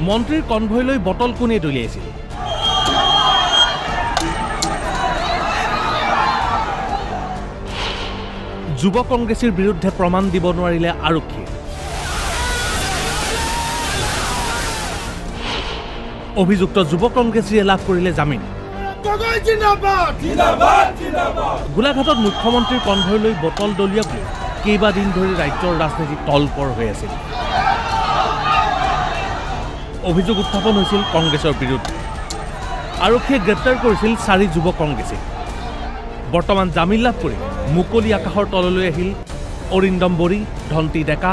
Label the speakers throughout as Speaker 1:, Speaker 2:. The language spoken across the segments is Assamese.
Speaker 1: মন্ত্ৰীৰ কনভয়লৈ বটল কোনে দলিয়াইছিল যুৱ কংগ্ৰেছীৰ বিৰুদ্ধে প্ৰমাণ দিব নোৱাৰিলে আৰক্ষী অভিযুক্ত যুৱ কংগ্ৰেছীয়ে লাভ কৰিলে জামিন গোলাঘাটত মুখ্যমন্ত্ৰীৰ কনভয়লৈ বটল দলিয়াক লৈ কেইবাদিন ধৰি ৰাজ্যৰ ৰাজনীতি তলপৰ হৈ আছিল অভিযোগ উত্থাপন হৈছিল কংগ্ৰেছৰ বিৰুদ্ধে আৰক্ষীয়ে গ্ৰেপ্তাৰ কৰিছিল 4 যুৱ কংগ্ৰেছীক বৰ্তমান জামিন লাভ কৰি মুকলি আকাশৰ তললৈ আহিল অৰিন্দম বৰী ধন্তি ডেকা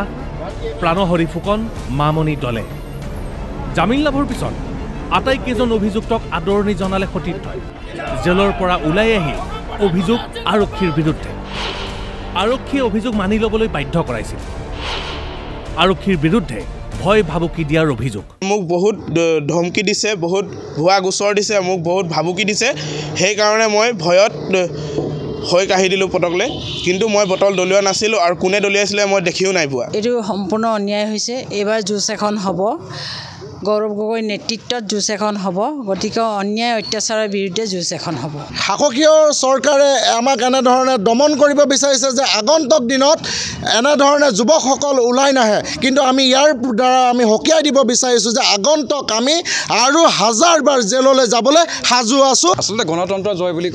Speaker 1: প্ৰাণহৰি ফুকন মামনি দলে জামিন লাভৰ পিছত আটাইকেইজন অভিযুক্তক আদৰণি জনালে সতীৰ্থই জেলৰ পৰা ওলাই আহি অভিযোগ আৰক্ষীৰ বিৰুদ্ধে আৰক্ষীয়ে অভিযোগ মানি ল'বলৈ বাধ্য কৰাইছিল আৰক্ষীৰ বিৰুদ্ধে ভয় ভাবুকি দিয়াৰ অভিযোগ
Speaker 2: মোক বহুত ধমকি দিছে বহুত ভুৱা গোচৰ দিছে মোক বহুত ভাবুকি দিছে সেই কাৰণে মই ভয়ত হৈ কাঢ়ি দিলোঁ পটকলে কিন্তু মই বটল দলিওৱা নাছিলোঁ আৰু কোনে দলিয়াইছিলে মই দেখিও নাই পোৱা
Speaker 3: এইটো সম্পূৰ্ণ অন্যায় হৈছে এইবাৰ জুচ এখন হ'ব গৌৰৱ গগৈ নেতৃত্বত জুচ এখন হ'ব গতিকে অন্যায় অত্যাচাৰৰ বিৰুদ্ধে জুচ এখন হ'ব
Speaker 4: শাসকীয় চৰকাৰে আমাক এনেধৰণে দমন কৰিব বিচাৰিছে যে আগন্তুক দিনত এনেধৰণে যুৱকসকল ওলাই নাহে কিন্তু আমি ইয়াৰ দ্বাৰা আমি সকীয়াই দিব বিচাৰিছোঁ যে আগন্তুক আমি আৰু হাজাৰবাৰ জেললৈ যাবলৈ সাজু আছোঁ
Speaker 5: আচলতে গণতন্ত্ৰ জয় বুলি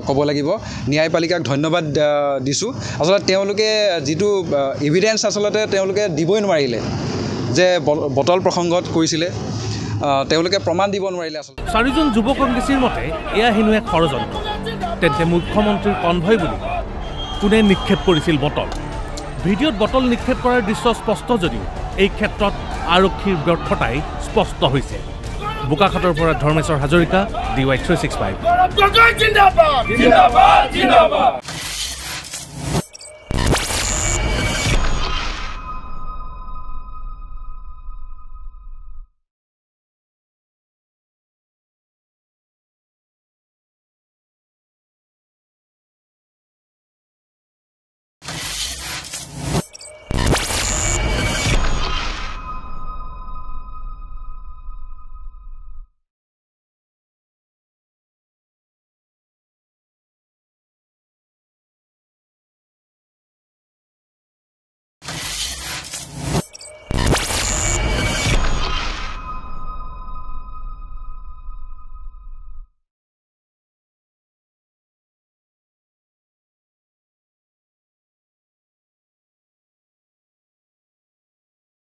Speaker 5: ক'ব লাগিব ন্যায়পালিকাক ধন্যবাদ দিছোঁ আচলতে তেওঁলোকে যিটো এভিডেন্স আচলতে তেওঁলোকে দিবই নোৱাৰিলে যে বটল প্ৰসংগত কৰিছিলে তেওঁলোকে প্ৰমাণ দিব নোৱাৰিলে আচলতে
Speaker 1: 4জন যুৱ কংগ্ৰেছীৰ মতে এয়া হেনো এক ষড়যন্ত্ৰ তেন্তে মুখ্যমন্ত্ৰীৰ কনভয় বুলি কোনে নিক্ষেপ কৰিছিল বটল ভিডিঅ'ত বটল নিক্ষেপ কৰাৰ দৃশ্য স্পষ্ট যদিও এই ক্ষেত্ৰত আৰক্ষীৰ ব্যৰ্থতাই স্পষ্ট হৈছে বোকাখাটৰ পৰা ধৰ্মেশ্বৰ হাজৰিকা DY365